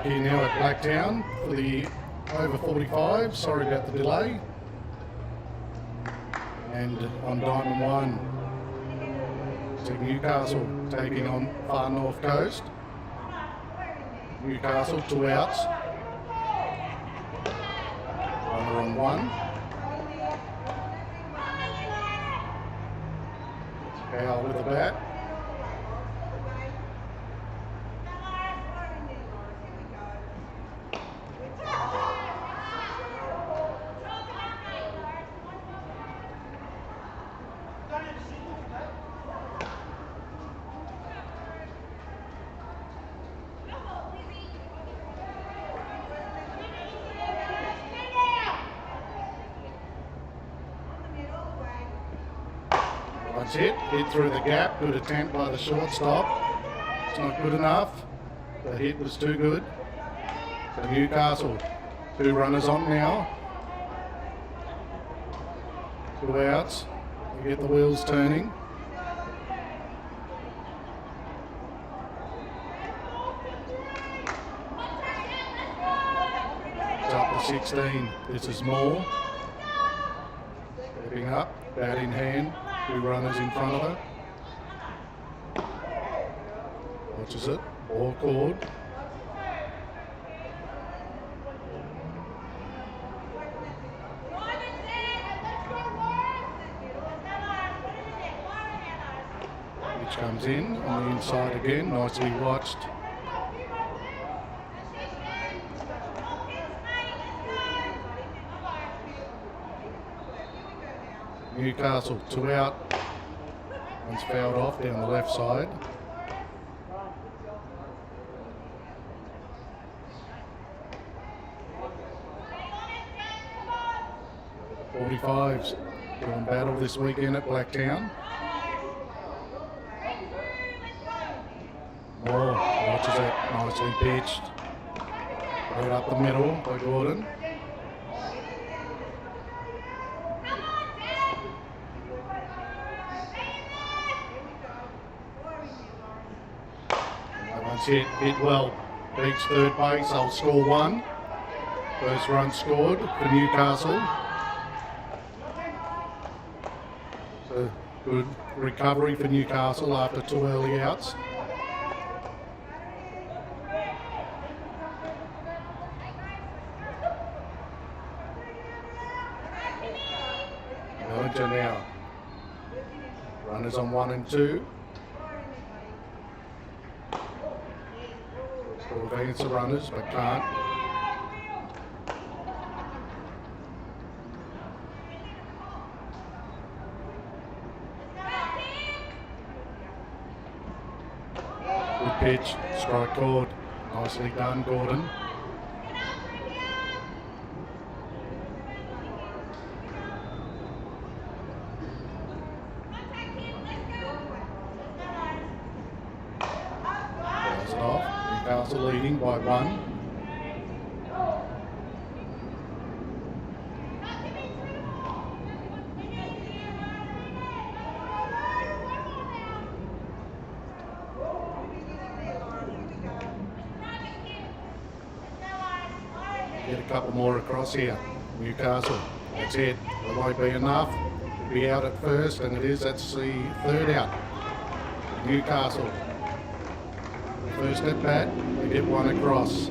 back here now at Blacktown for the over 45. Sorry about the delay. And on Diamond 1, to Newcastle taking on Far North Coast. Newcastle, 2 outs. Runner on 1. Powell with the bat. That's it. Hit through the gap. Good attempt by the shortstop. It's not good enough. The hit was too good. So Newcastle, 2 runners on now. 2 outs. You get the wheels turning. It's up to 16. This is Moore. Stepping up, bat in hand. 2 runners in front of her. Watches it. Ball called. Which comes in on the inside again. Nicely watched. Newcastle, 2 out. One's fouled off down the left side. .45's doing battle this weekend at Blacktown. Moore watches it, nicely pitched. Right up the middle by Gordon. Hit well, beats third base, they'll score 1. First run scored for Newcastle. So good recovery for Newcastle after 2 early outs. Bellinger now. Runners on 1 and 2. Advance the runners, but can't. Good pitch, strike called. Nicely done, Gordon. Pass it off. Newcastle leading by 1. Get a couple more across here. Newcastle, that's it. It won't be enough. It'll be out at first, and it is. That's the 3rd out. Newcastle. First at bat, they get 1 across.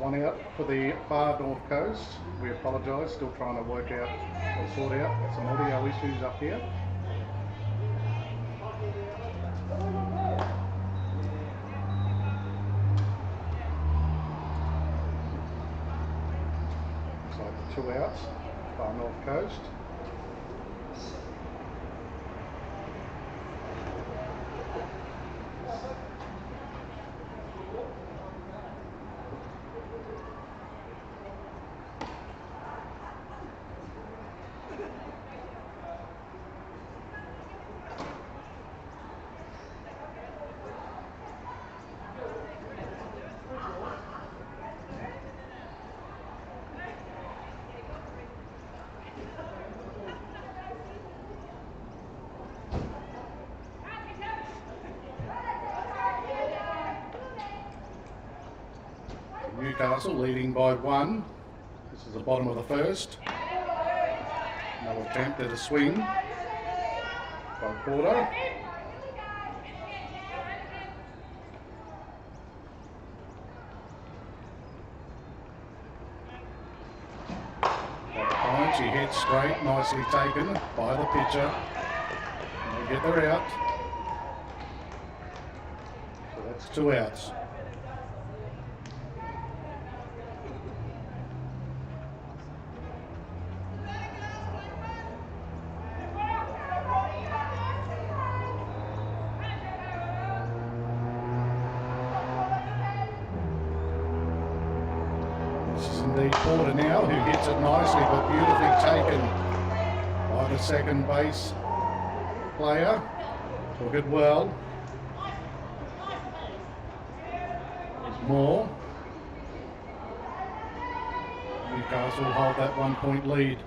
one out for the far north coast. We apologise, still trying to work out or sort out some audio issues up here. Looks like the 2 outs, far north coast. Newcastle leading by 1. This is the bottom of the first. Another attempt at a swing by Porter. She heads straight, nicely taken by the pitcher. And they get her out. So that's 2 outs. Indeed Porter now, who hits it nicely but beautifully taken by the second base player. Took it well. There's more. Newcastle hold that 1-point lead.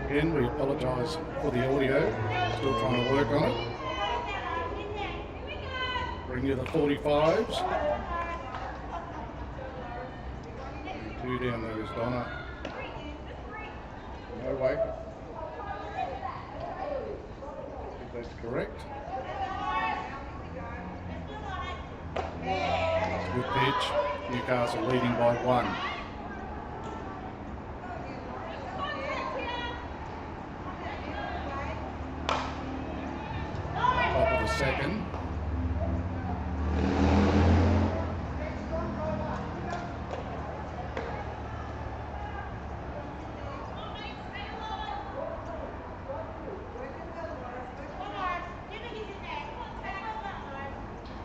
Again, we apologise for the audio, still trying to work on it. Bring you the 45s. 2 down there is Donna. No wake. I think that's correct. Good pitch. Newcastle leading by 1. Second.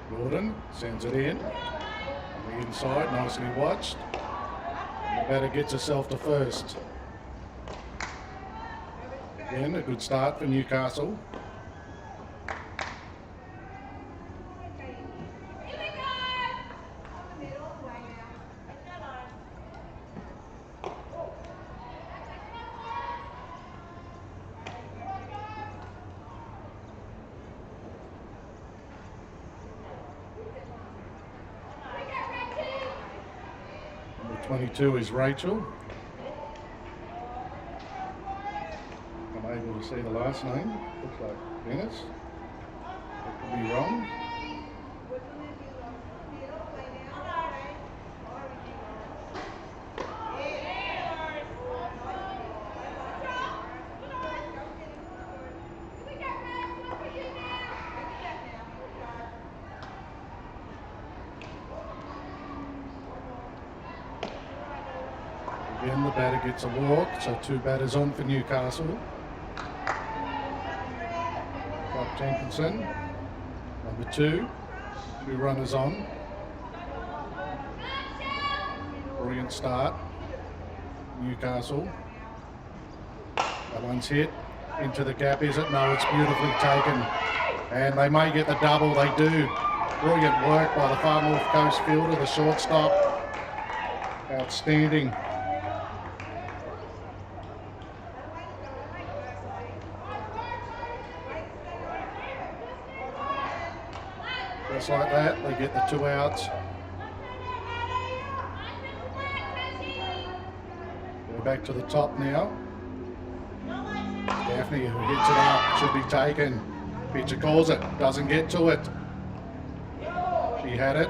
Gordon sends it in. On the inside, nicely watched. And the batter gets herself to first. Again, a good start for Newcastle. 22 is Rachel. I'm able to see the last name. Looks like Dennis. That could be wrong. Again, the batter gets a walk, so 2 batters on for Newcastle. Bob Jenkinson, number 2, 2 runners on. Brilliant start, Newcastle. That one's hit into the gap, is it? No, it's beautifully taken. And they may get the double, they do. Brilliant work by the Far North Coast fielder, the shortstop. Outstanding. Just like that, they get the 2 outs. We're back to the top now. Daphne, who hits it up, should be taken. Pitcher calls it, doesn't get to it. She had it,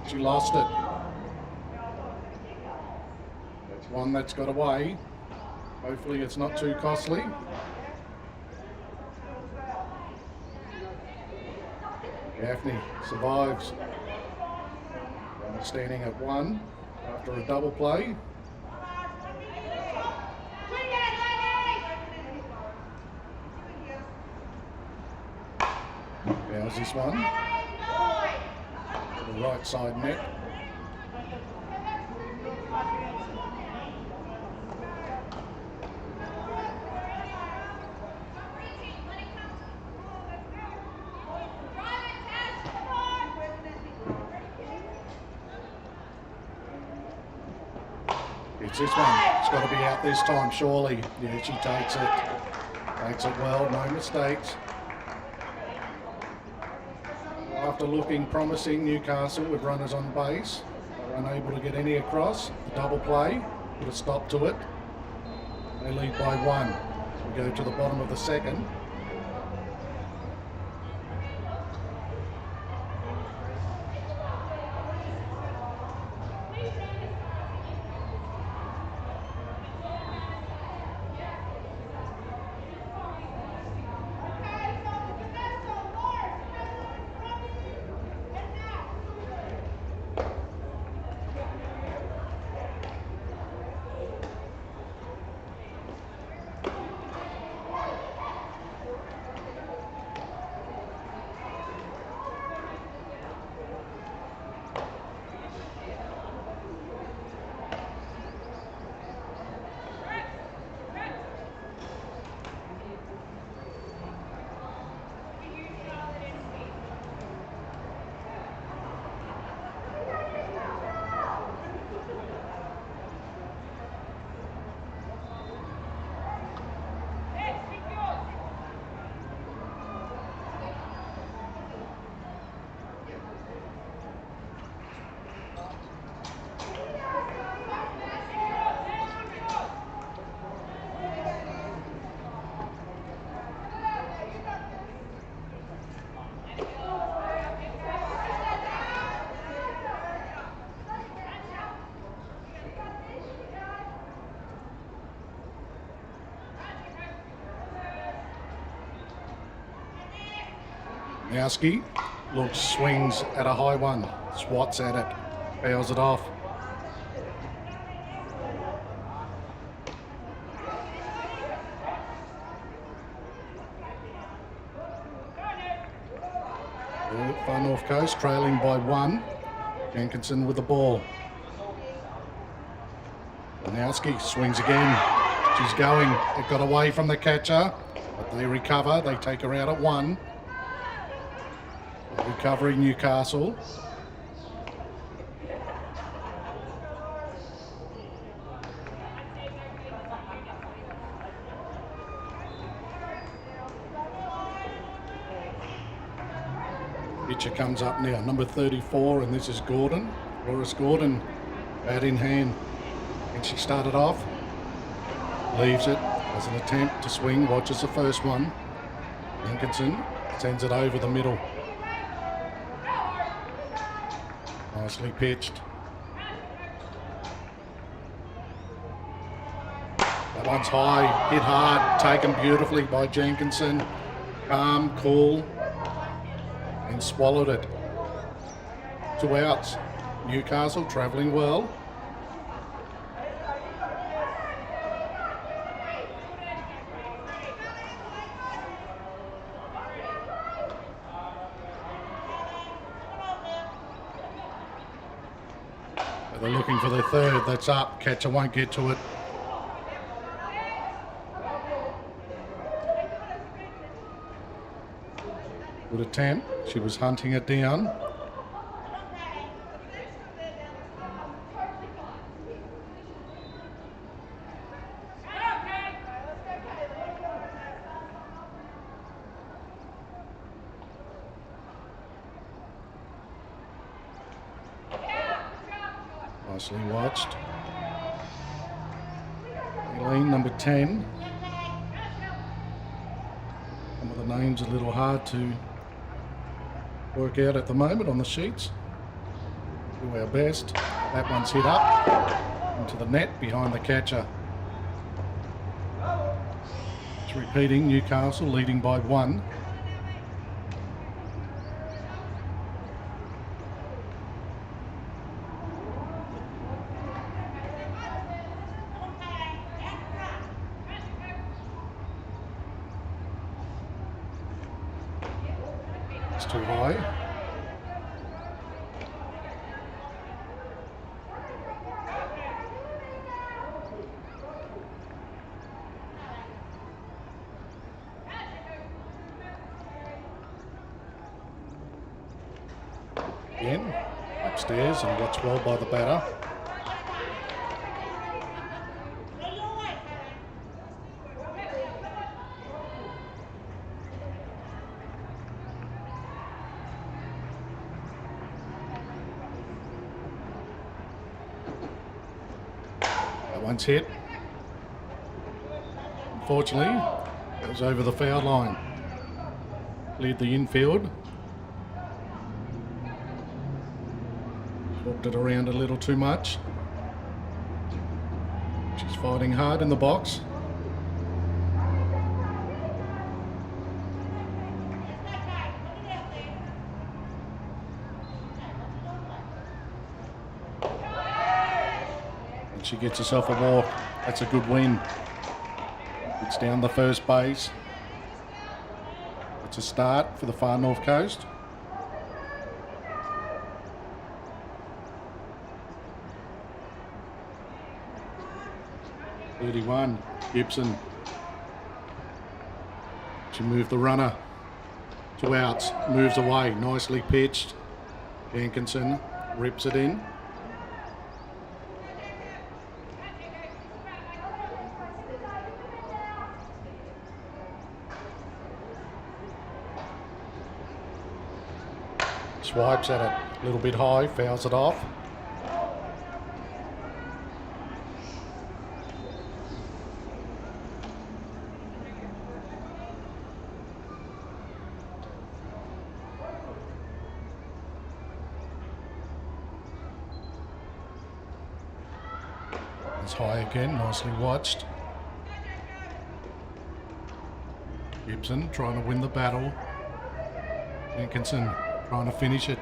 she lost it. That's one that's got away. Hopefully it's not too costly. Daphne survives. Standing at 1 after a double play. How's this one? To the right side net. It's this one. It's got to be out this time, surely. Yeah, she takes it. Takes it well, no mistakes. After looking promising, Newcastle with runners on base. They're unable to get any across. The double play, put a stop to it. They lead by 1. We go to the bottom of the second. Nowski looks, swings at a high one, swats at it, fouls it off. Far North Coast trailing by 1. Jenkinson with the ball. Nowski swings again. She's going. It got away from the catcher, but they recover. They take her out at 1. Recovery Newcastle. Pitcher comes up now, number 34, and this is Gordon. Boris Gordon Bat in hand. And she started off. Leaves it as an attempt to swing. Watches the first one. Jenkinson sends it over the middle. Nicely pitched. That one's high, hit hard, taken beautifully by Jenkinson. Calm, cool, and swallowed it. 2 outs. Newcastle travelling well. They're looking for the third. That's up. Catcher won't get to it. Good attempt. She was hunting it down. Nicely watched. Eileen, number 10. Some of the names a little hard to work out at the moment on the sheets. Do our best. That one's hit up into the net behind the catcher. It's repeating, Newcastle leading by 1. It's too high. Again, upstairs and watched well by the batter. One's hit. Unfortunately, it was over the foul line. Cleared the infield. Walked it around a little too much. She's fighting hard in the box. She gets herself a walk. That's a good win. It's down the first base. It's a start for the far north coast. (31). Gibson. She moved the runner. 2 outs. Moves away. Nicely pitched. Jenkinson rips it in. Swipes at it, a little bit high, fouls it off. It's high again, nicely watched. Gibson trying to win the battle. Jenkinson trying to finish it.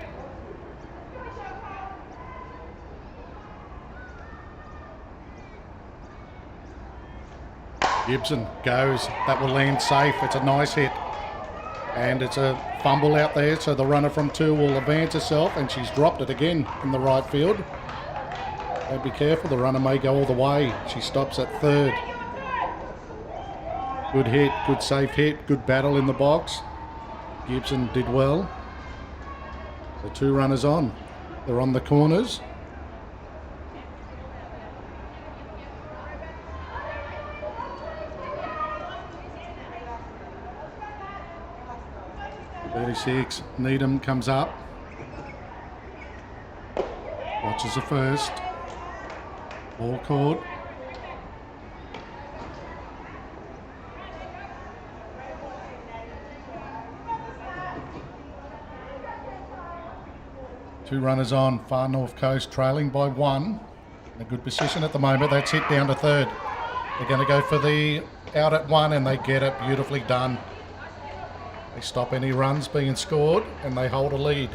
Gibson goes. That will land safe. It's a nice hit. And it's a fumble out there, so the runner from 2 will advance herself, and she's dropped it again in the right field. So be careful, the runner may go all the way. She stops at 3rd. Good hit, good safe hit, good battle in the box. Gibson did well. The 2 runners on. They're on the corners. (36). Needham comes up. Watches the first. Ball caught. Two runners on, Far North Coast trailing by 1. In a good position at the moment. That's hit down to third. They're going to go for the out at 1 and they get it. Beautifully done. They stop any runs being scored and they hold a lead.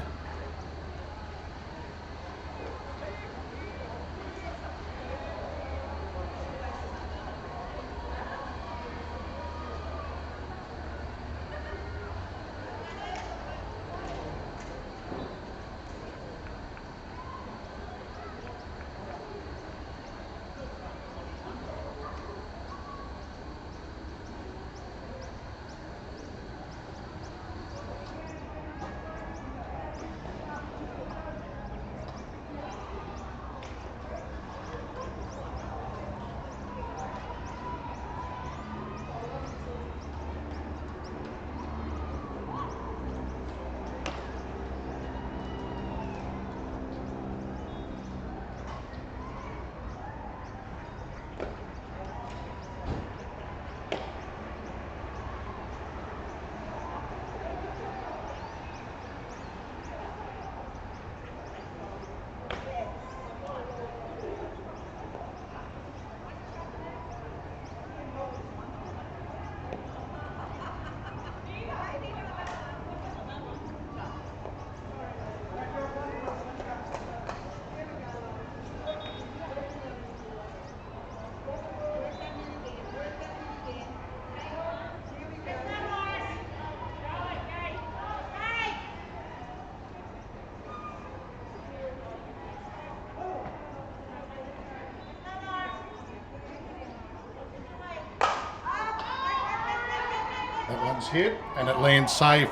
That one's hit and it lands safe.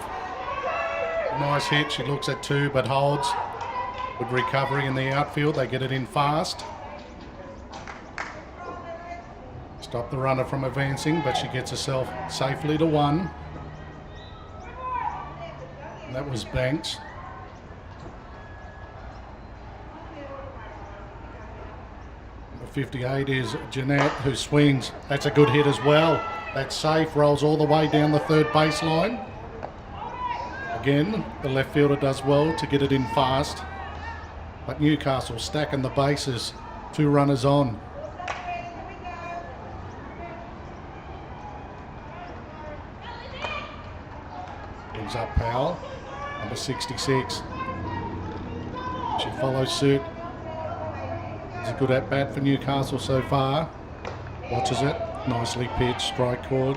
Nice hit. She looks at 2 but holds. Good recovery in the outfield. They get it in fast. Stop the runner from advancing, but she gets herself safely to 1. And that was Banks. Number 58 is Jeanette, who swings. That's a good hit as well. That's safe, rolls all the way down the third baseline. Again, the left fielder does well to get it in fast. But Newcastle stacking the bases, 2 runners on. Brings up Powell, number 66. She follows suit. It's a good at-bat for Newcastle so far. Watches it. Nicely pitched, strike caught.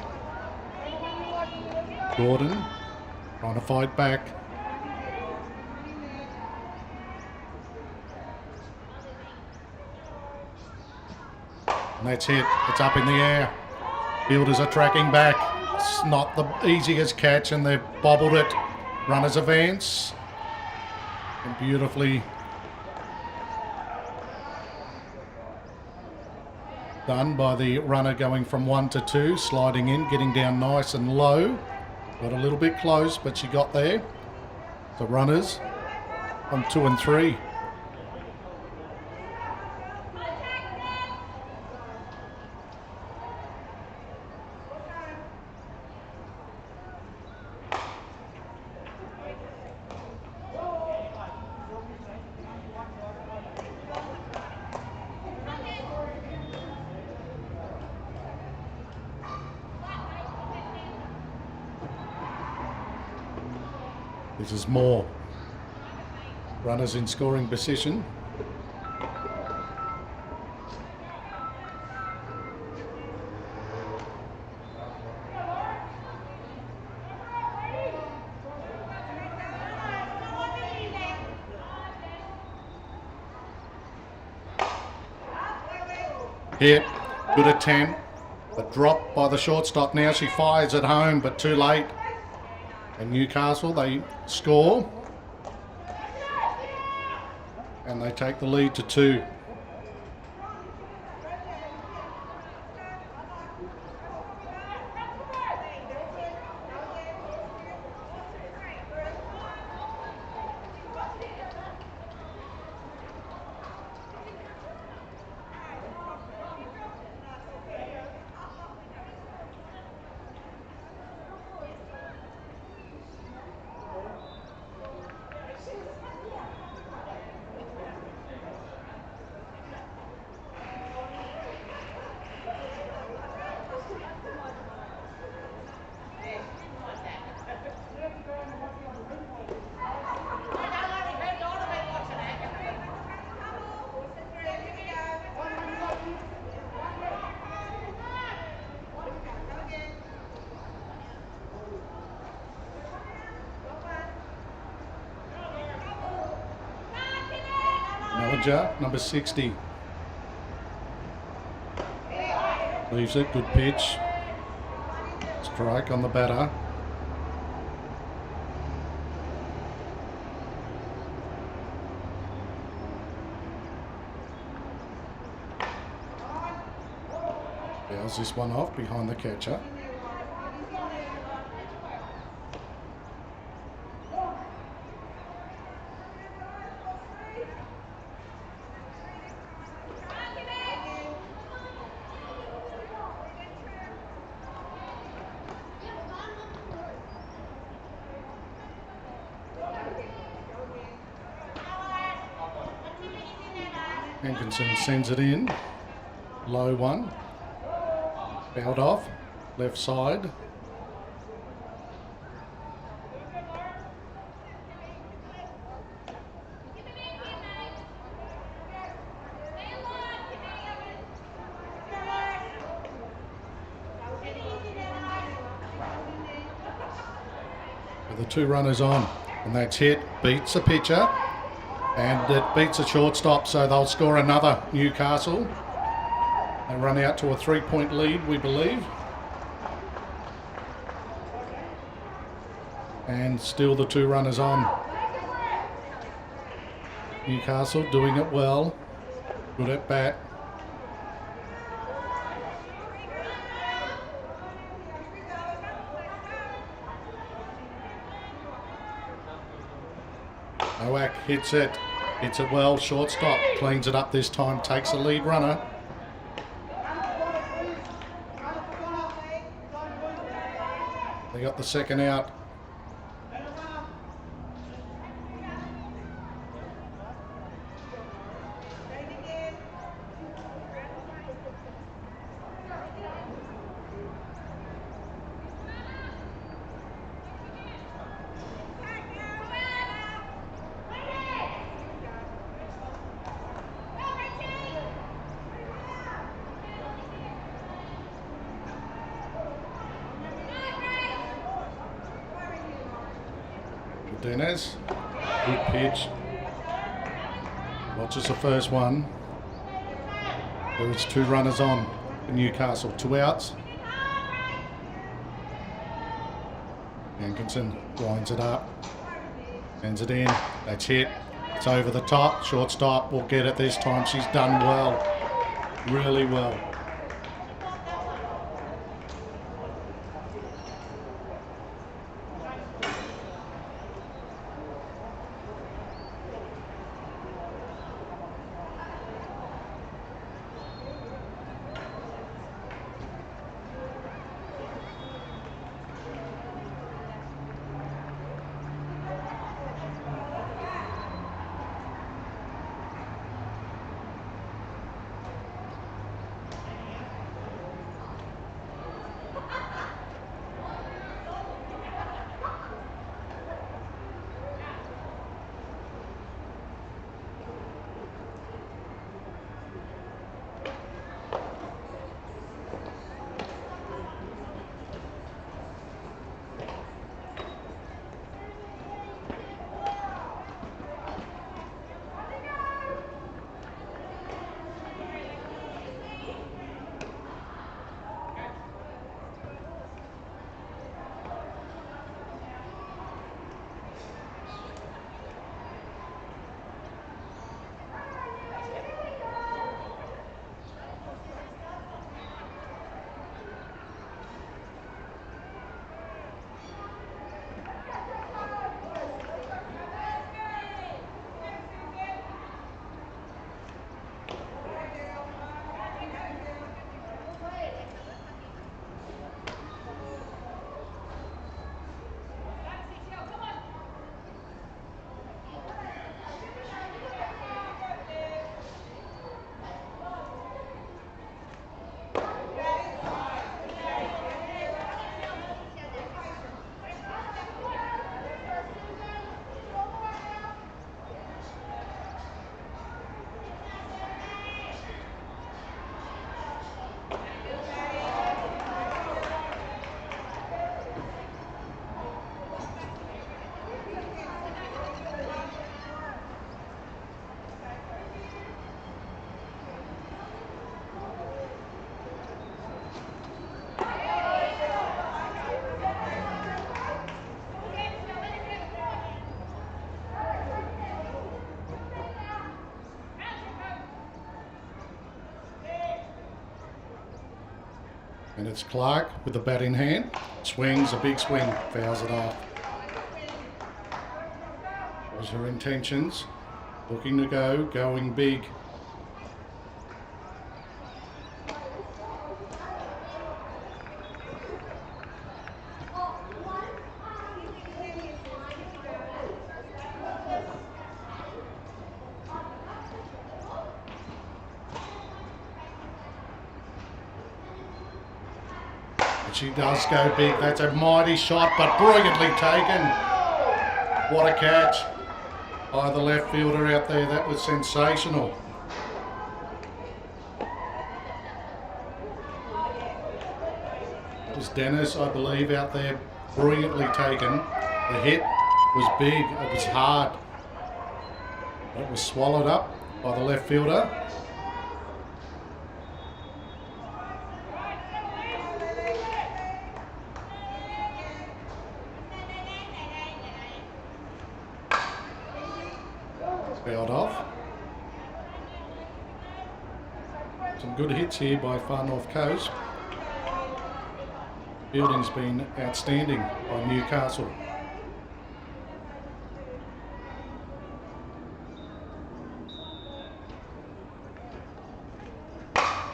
Gordon trying to fight back. And that's it. It's up in the air. Fielders are tracking back. It's not the easiest catch and they've bobbled it. Runners advance. And beautifully done by the runner going from 1 to 2, sliding in, getting down nice and low. Got a little bit close, but she got there. The runners on 2 and 3. This is more. Runners in scoring position. Hit, good attempt, but dropped by the shortstop. Now she fires at home, but too late. And Newcastle, they score. And they take the lead to 2. manager, number 60. Leaves it, good pitch. Strike on the batter. Bowls this one off behind the catcher. Hankinson sends it in. Low one. Bowled off. Left side. With the 2 runners on. And that's hit. Beats the pitcher. And it beats a shortstop, so they'll score another, Newcastle. They run out to a 3-point lead, we believe. And still the 2 runners on. Newcastle doing it well. Good at bat. Nowak hits it. Hits it well. Shortstop cleans it up this time. Takes the lead runner. They got the second out. Dennis, good pitch. Watches the first one. There's 2 runners on in Newcastle, 2 outs. Hankinson winds it up, sends it in. That's hit. It's over the top. Shortstop will get it this time. She's done well, really well. And it's Clark with the bat in hand. Swings, a big swing, fouls it off. Those her intentions. Looking to go, going big. She does go big. That's a mighty shot, but brilliantly taken. What a catch by the left fielder out there. That was sensational. It was Dennis, I believe, out there. Brilliantly taken. The hit was big. It was hard. It was swallowed up by the left fielder. Fouled off. Some good hits here by Far North Coast. Fielding's been outstanding by Newcastle.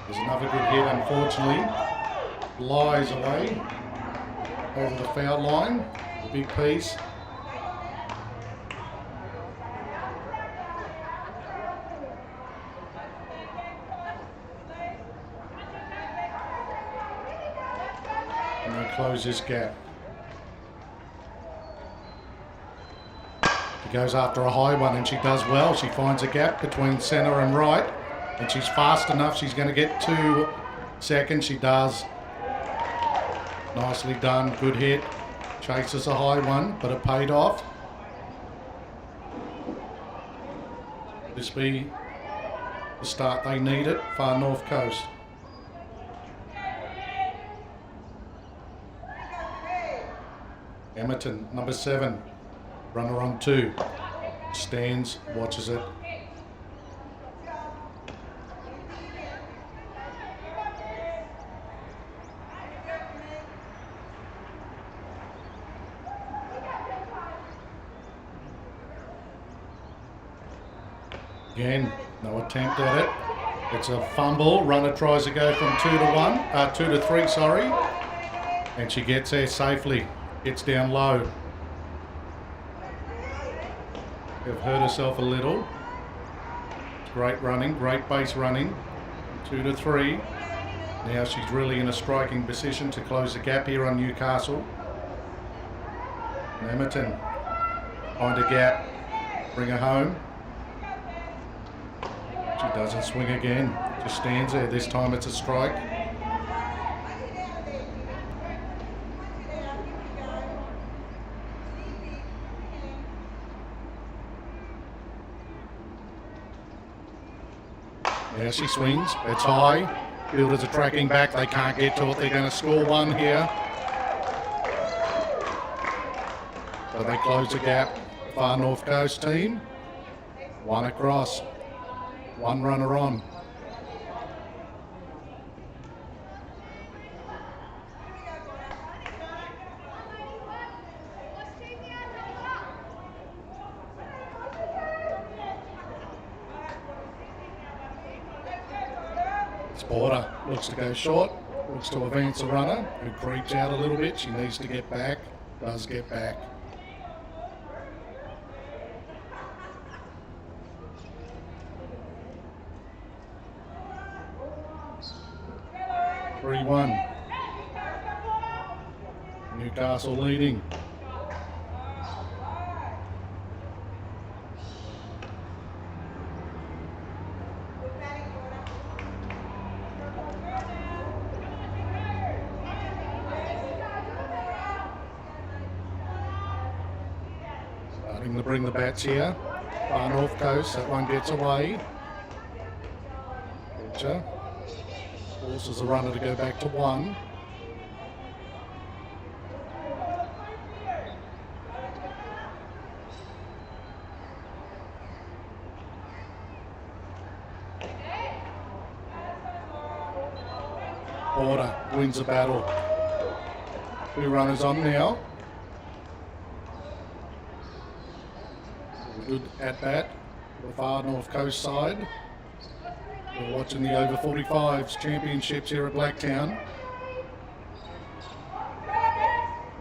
There's another good hit, unfortunately. Lies away over the foul line. A big piece. And they close this gap. She goes after a high one and she does well. She finds a gap between centre and right. And she's fast enough. She's going to get 2 seconds. She does. Nicely done. Good hit. Chases a high one, but it paid off. This be the start they needed. Far North Coast. Emerton, number 7. Runner on 2. Stands, watches it. Again, no attempt at it. It's a fumble. Runner tries to go from 2 to 3, sorry. And she gets there safely. Gets down low. Have hurt herself a little. Great running, great base running. 2 to 3. Now she's really in a striking position to close the gap here on Newcastle. Emerton, find a gap, bring her home. She doesn't swing again, just stands there. This time it's a strike. Now she swings, it's high. Fielders are tracking back, they can't get to it. They're going to score 1 here. So they close the gap. Far North Coast team. 1 across. 1 runner on. Porter looks to go short, looks to advance the runner, who creeps out a little bit. She needs to get back, does get back. (3-1). Newcastle leading. Starting to bring the bats here. Far North Coast, that one gets away. Pitcher forces the runner to go back to 1. Porter wins the battle. 2 runners on now. Good at bat, the far North Coast side. We're watching the over 45s championships here at Blacktown.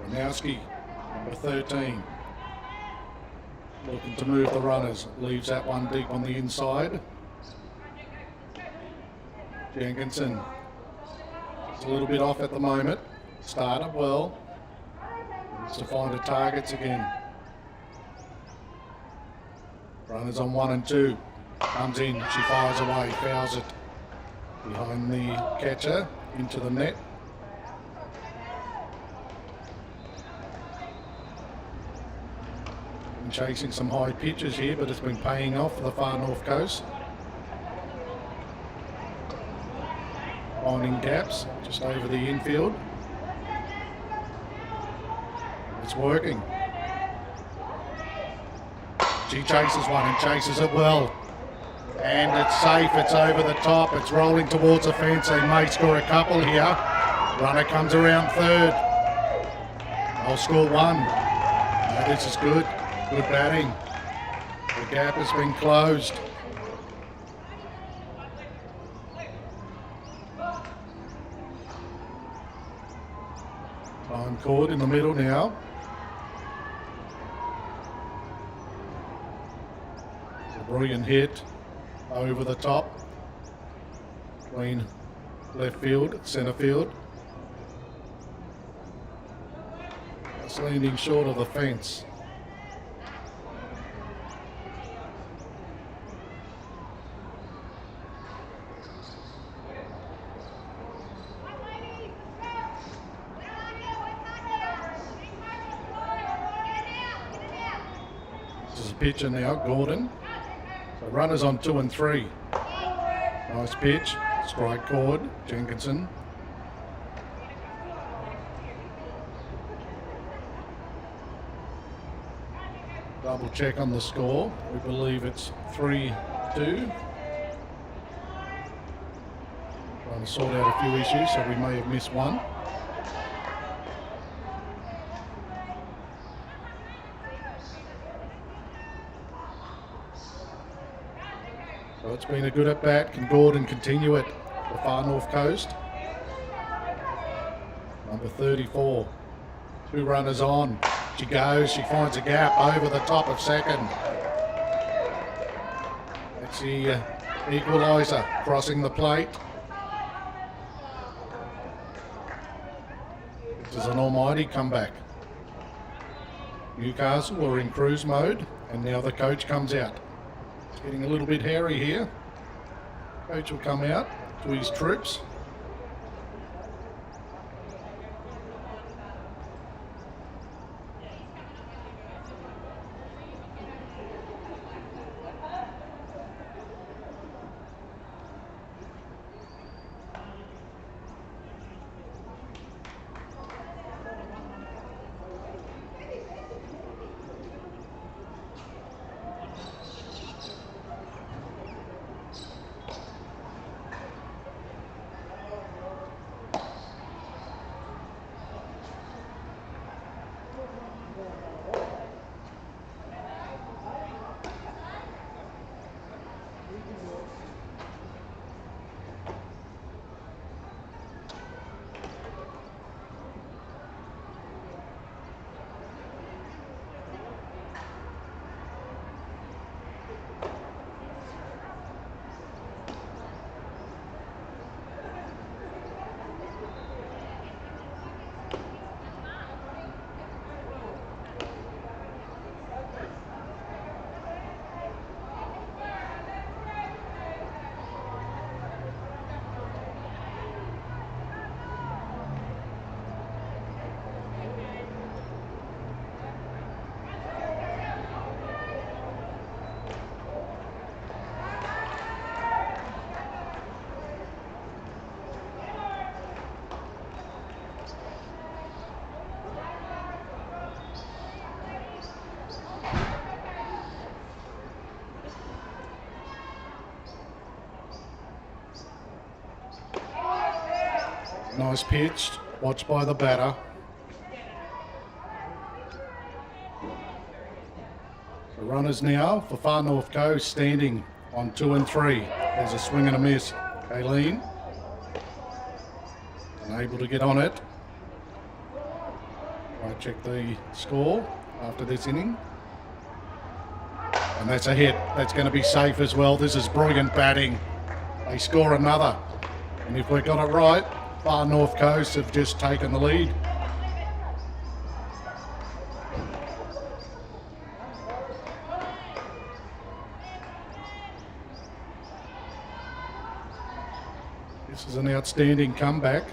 Ranowski, number 13. Looking to move the runners. Leaves that one deep on the inside. Jenkinson. It's a little bit off at the moment. Started well. Needs to find her targets again. Runners on 1 and 2. Comes in. She fires away. Fouls it. Behind the catcher. Into the net. Chasing some high pitches here, but it's been paying off for the far North Coast. Finding gaps just over the infield. It's working. She chases one and chases it well. And it's safe, it's over the top, it's rolling towards the fence. They may score a couple here. Runner comes around third. They'll score 1. No, this is good. Good batting. The gap has been closed. Time caught in the middle now. A brilliant hit over the top between left field and centre field. It's leaning short of the fence. Pitcher now, Gordon. So runners on 2 and 3. Nice pitch, strike chord, Jenkinson. Double check on the score. We believe it's 3-2. Trying to sort out a few issues, so we may have missed one. So it's been a good at bat. Can Gordon continue it? The far North Coast. Number 34. 2 runners on. She goes. She finds a gap over the top of second. That's the equaliser crossing the plate. This is an almighty comeback. Newcastle are in cruise mode, and now the coach comes out. It's getting a little bit hairy here. Coach will come out to his troops. Nice pitch, watched by the batter. The runners now for Far North Coast standing on 2 and 3. There's a swing and a miss. Kayleen unable to get on it. I'll check the score after this inning. And that's a hit. That's going to be safe as well. This is brilliant batting. They score another. And if we got it right, Far North Coast have just taken the lead. This is an outstanding comeback.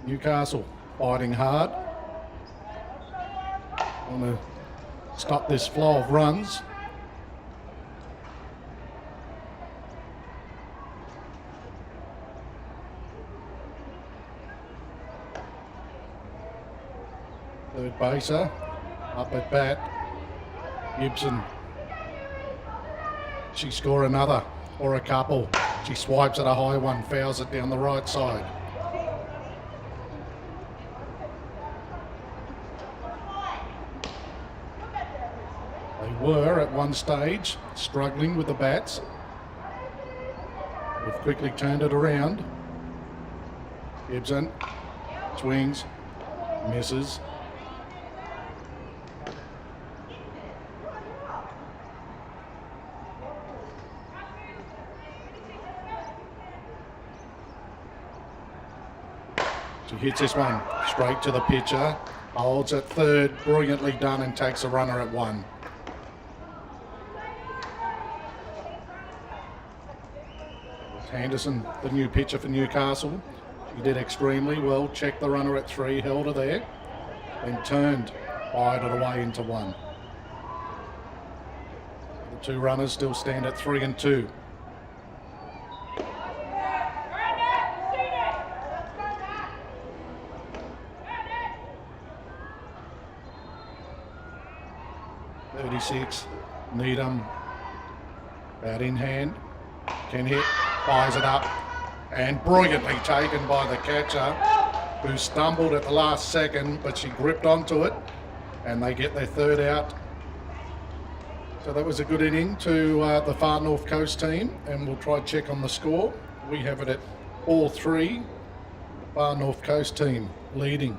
Newcastle fighting hard. Want to stop this flow of runs. Third baser up at bat. Gibson. She score another or a couple. She swipes at a high one, fouls it down the right side. They were at one stage struggling with the bats. We've quickly turned it around. Gibson swings, misses. She hits this one straight to the pitcher, holds at third, brilliantly done, and takes a runner at 1. Henderson, the new pitcher for Newcastle. She did extremely well, checked the runner at 3, held her there, then turned, fired it away into 1. The 2 runners still stand at 3 and 2. Needham, bat in hand, can hit, fires it up, and brilliantly taken by the catcher, who stumbled at the last second, but she gripped onto it, and they get their 3rd out. So that was a good inning to the Far North Coast team, and we'll try check on the score. We have it at 4-3, Far North Coast team leading.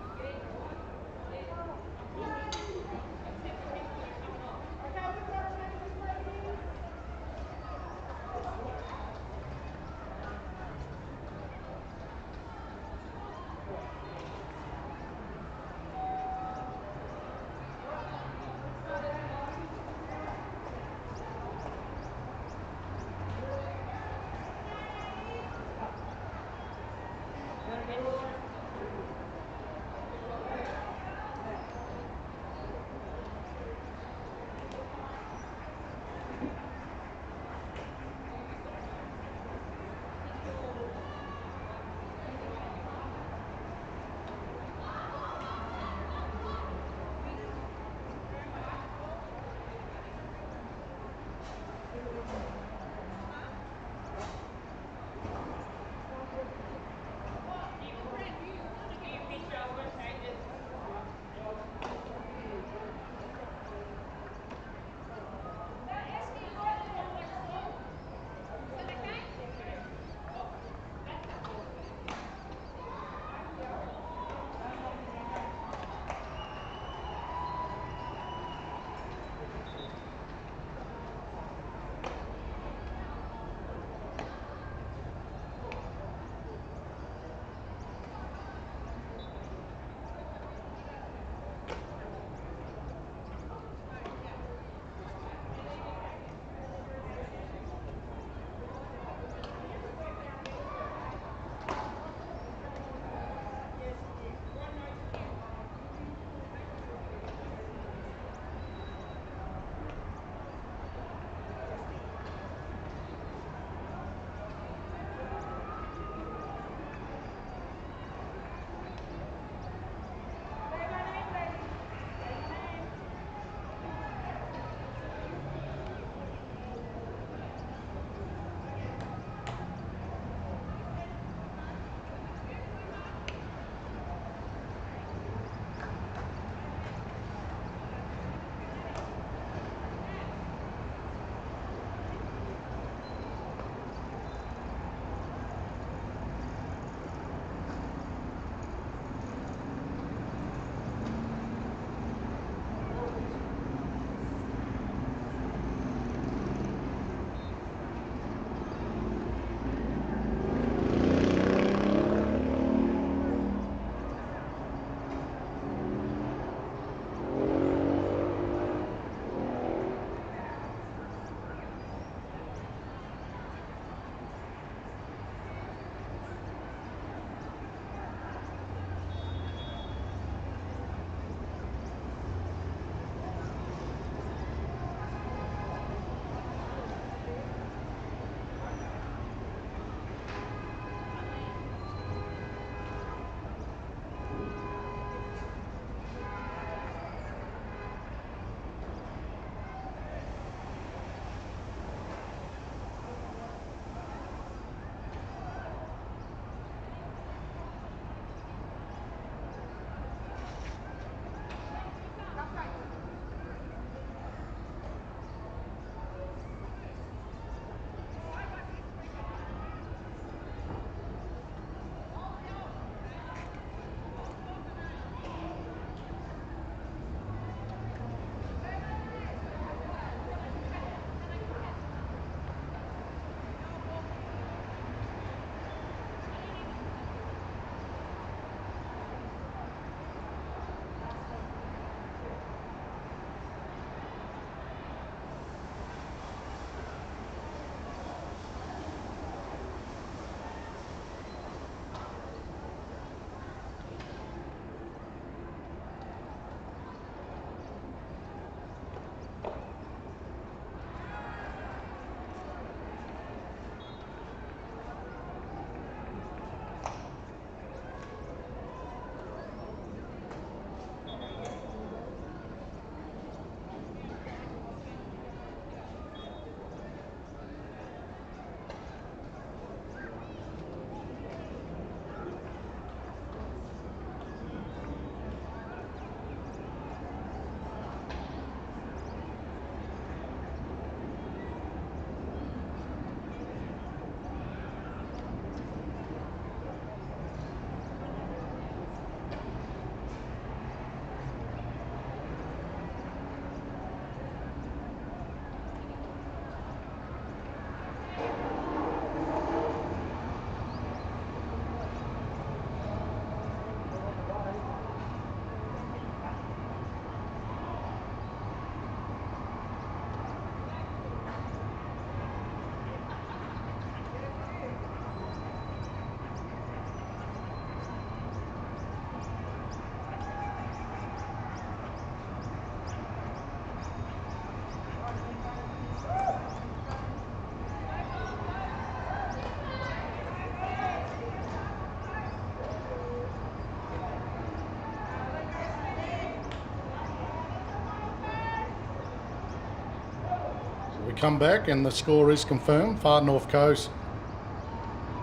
come back and the score is confirmed. Far North Coast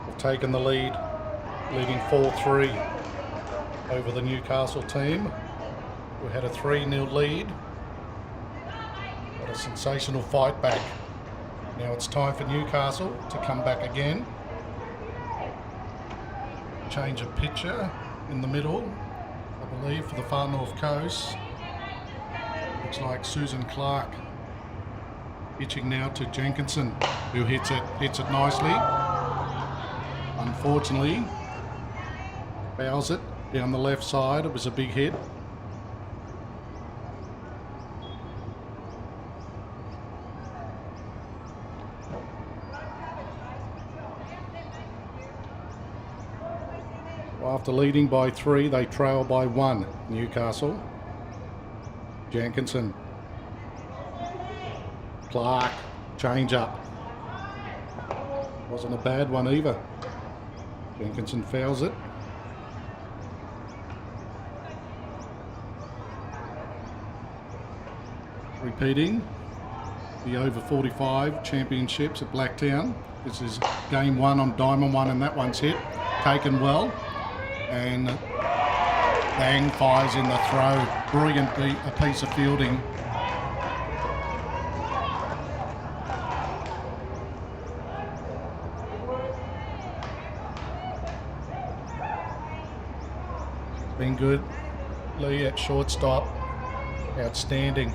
have taken the lead, leading 4-3 over the Newcastle team, who had a 3-0 lead. What a sensational fight back. Now it's time for Newcastle to come back again. Change of pitcher in the middle, I believe, for the Far North Coast. Looks like Susan Clark pitching now to Jenkinson, who hits it nicely. Unfortunately, fouls it down the left side. It was a big hit. After leading by 3, they trail by 1, Newcastle. Jenkinson. Clark, change up. Wasn't a bad one either. Jenkinson fouls it. Repeating the over 45 championships at Blacktown. This is game 1 on Diamond 1, and that one's hit. Taken well. And bang, fires in the throw. Brilliant a piece of fielding. Been good. Lee at shortstop. Outstanding.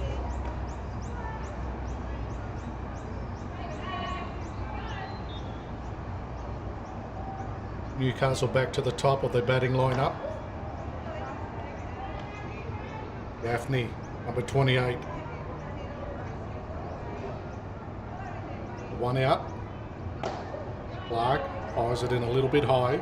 Newcastle back to the top of their batting lineup. Gaffney, number 28. One out. Clark fires it in a little bit high.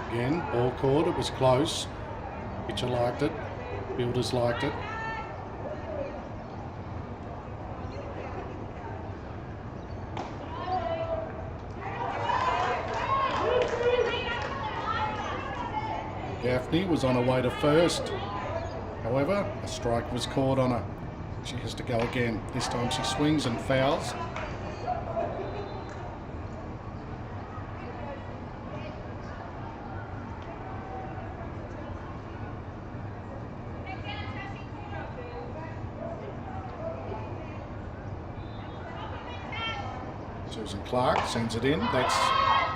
Again, ball caught, it was close. Pitcher liked it. Fielders liked it. Gaffney was on her way to first. However, a strike was caught on her. She has to go again. This time she swings and fouls. Susan Clark sends it in. That's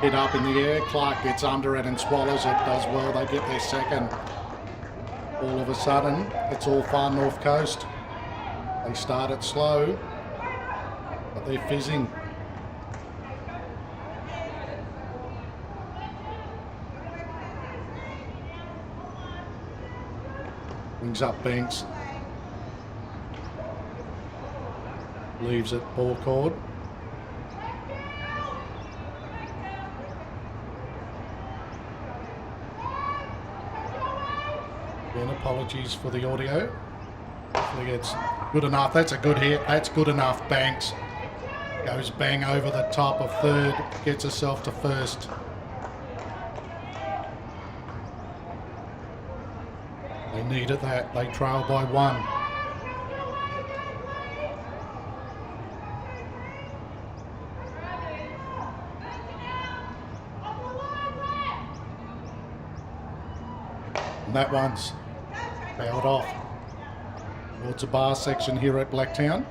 hit up in the air. Clark gets under it and swallows it. Does well. They get their second. All of a sudden, it's all Far North Coast. They start it slow, but they're fizzing. Brings up Banks. Leaves it ball cord. Again, apologies for the audio. Hopefully it's good enough. That's a good hit. That's good enough. Banks goes bang over the top of third. Gets herself to first. They needed that. They trail by 1. And that one's fouled off. Towards the bar section here at Blacktown.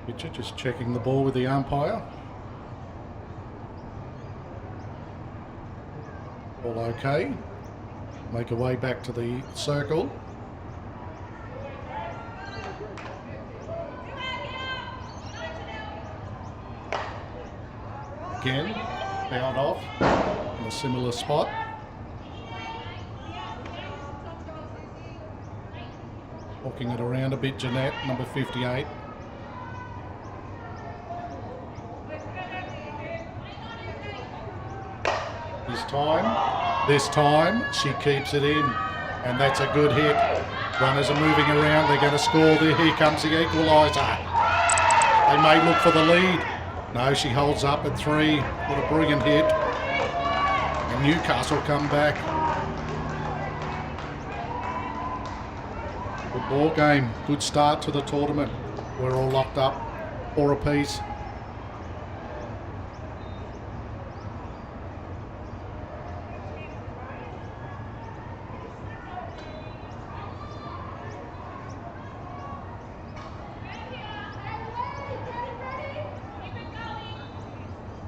Pitcher just checking the ball with the umpire. All okay. Make her way back to the circle. Again, fouled off in a similar spot. Walking it around a bit, Jeanette, number 58. time. This time she keeps it in, and that's a good hit. Runners are moving around. They're going to score there. Here comes the equaliser. They may look for the lead. No, she holds up at 3. What a brilliant hit. And Newcastle come back. Good ball game. Good start to the tournament. We're all locked up 4 apiece.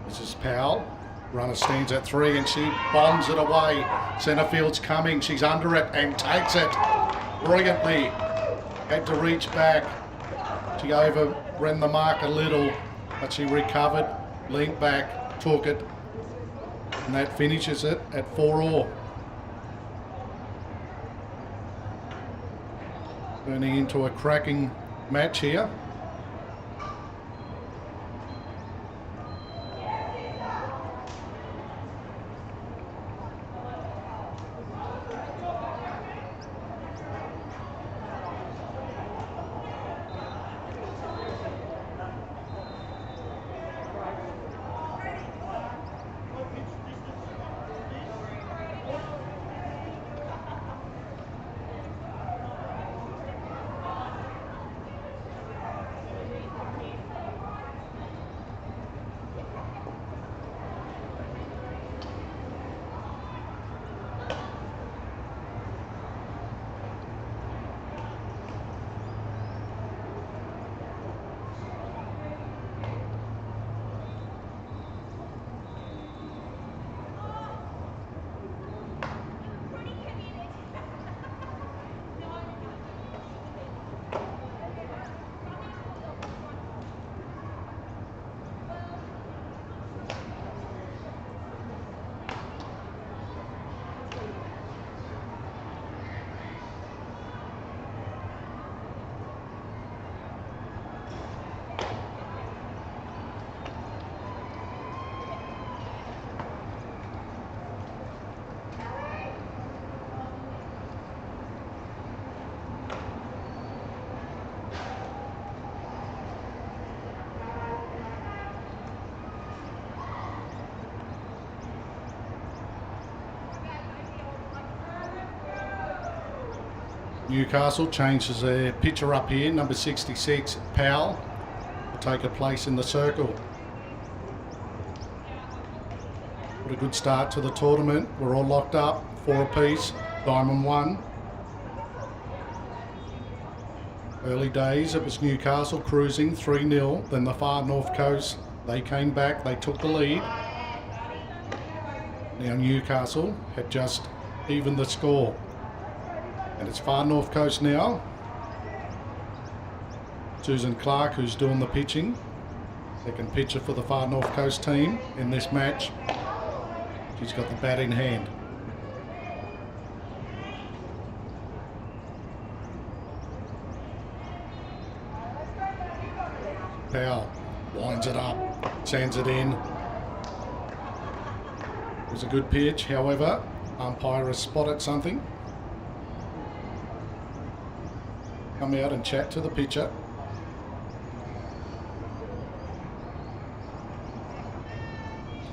This is Powell. Runner stands at 3 and she bombs it away. Centre field's coming. She's under it and takes it brilliantly. Had to reach back. She overran the mark a little, but she recovered, leaned back, took it, and that finishes it at 4-all. Turning into a cracking match here. Newcastle changes their pitcher up here, number 66, Powell, will take a place in the circle. What a good start to the tournament. We're all locked up, 4 apiece, Diamond 1. Early days, it was Newcastle cruising 3-0, then the far north coast, they came back, they took the lead. Now Newcastle had just evened the score. And it's far north coast now. Susan Clark, who's doing the pitching. Second pitcher for the far north coast team in this match. She's got the bat in hand. Powell winds it up, sends it in. It was a good pitch, however, umpire has spotted something. Come out and chat to the pitcher.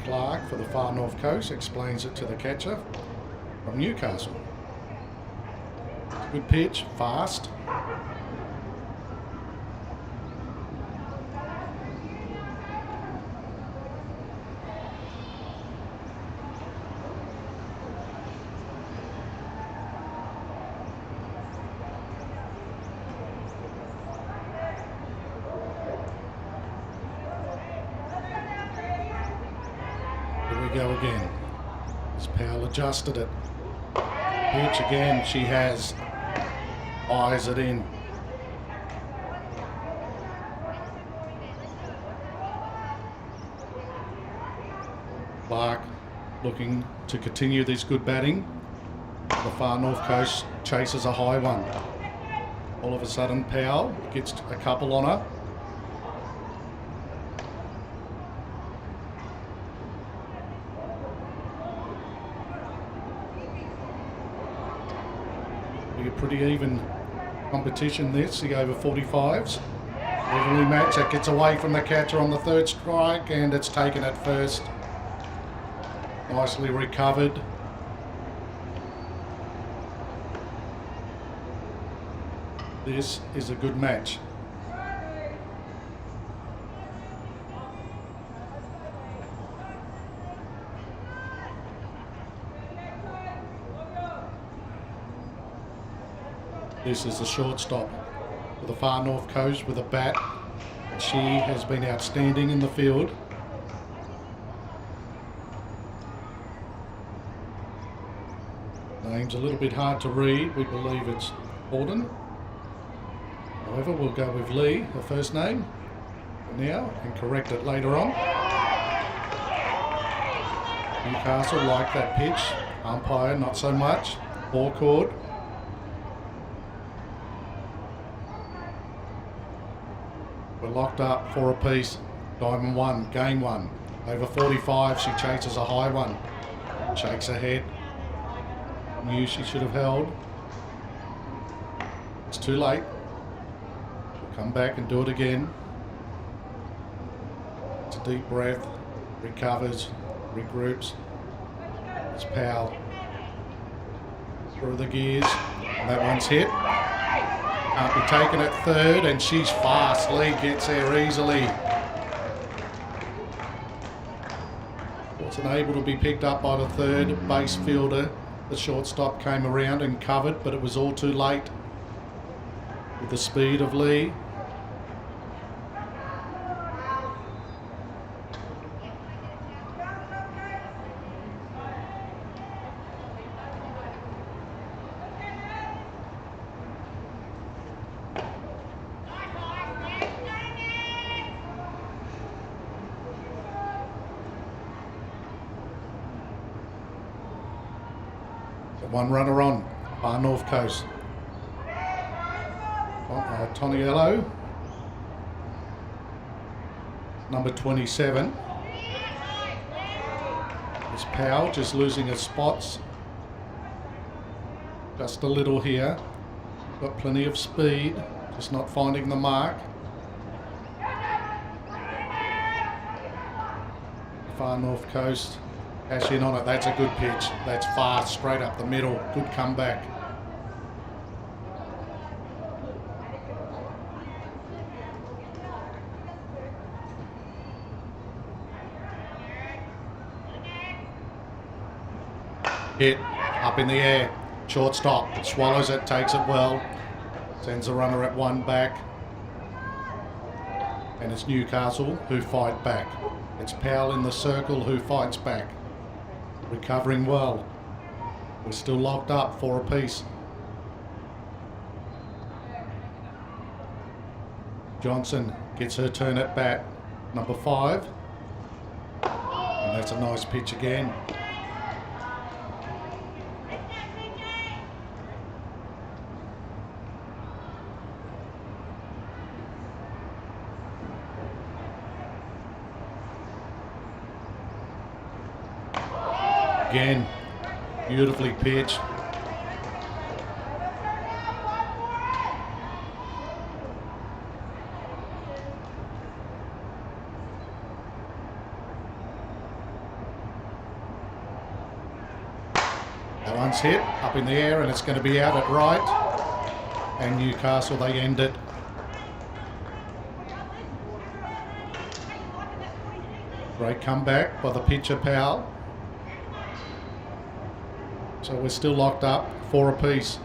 Clark for the far north coast explains it to the catcher from Newcastle. Good pitch, fast. Go again. As Powell adjusted it. Pitch again, she has. Eyes it in. Clark looking to continue this good batting. The far north coast chases a high one. All of a sudden Powell gets a couple on her. Be a pretty even competition this, the over 45s. Evenly match, that gets away from the catcher on the third strike and it's taken at first. Nicely recovered. This is a good match. This is the shortstop for the far north coast with a bat. She has been outstanding in the field. Name's a little bit hard to read. We believe it's Auden. However, we'll go with Lee, her first name, for now, and correct it later on. Newcastle like that pitch. Umpire, not so much. Ball cord. We're locked up for a piece. Diamond 1, game 1. Over 45, she chases a high one. Shakes her head. Knew she should have held. It's too late. We'll come back and do it again. It's a deep breath. Recovers. Regroups. It's Powell. Through the gears. And that one's hit. Can't be taken at third, and she's fast. Lee gets there easily. Wasn't able to be picked up by the third base fielder. The shortstop came around and covered, but it was all too late with the speed of Lee. One runner on, far north coast. Toniello, number 27. It's Powell just losing his spots. Just a little here. Got plenty of speed, just not finding the mark. Far north coast. Cash in on it. That's a good pitch. That's fast, straight up the middle. Good comeback. Hit up in the air. Shortstop swallows it, takes it well. Sends a runner at one back. And it's Newcastle who fight back. It's Powell in the circle who fights back. Recovering well. We're still locked up for a piece. Johnson gets her turn at bat, number 5. And that's a nice pitch again. Again, beautifully pitched. That one's hit up in the air and it's going to be out at right. And Newcastle, they end it. Great comeback by the pitcher Powell. So we're still locked up for a piece.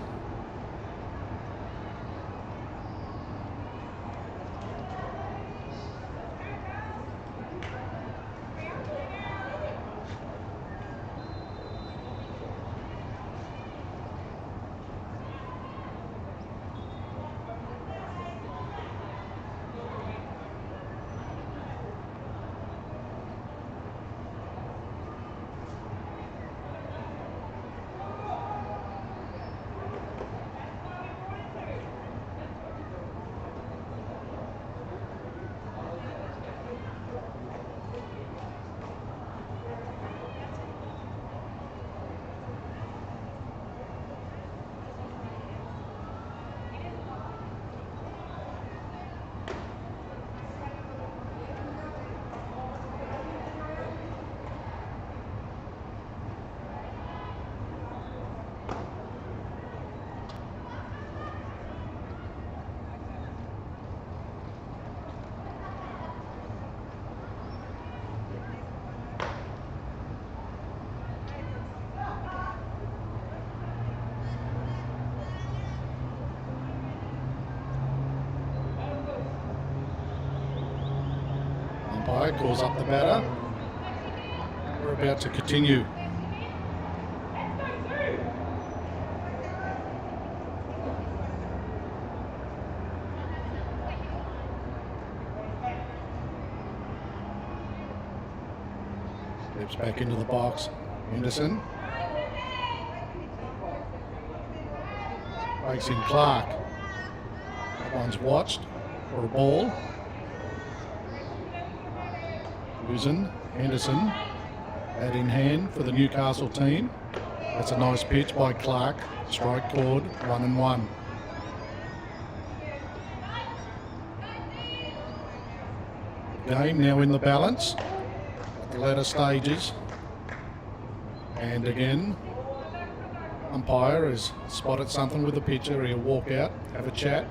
calls up the batter. We're about to continue. Steps back into the box. Henderson. Facing Clark. That one's watched for a ball. Losing Henderson. Bat in hand for the Newcastle team. That's a nice pitch by Clark. Strike called 1-1. Game now in the balance. The latter stages, and again umpire has spotted something with the pitcher. He'll walk out, have a chat.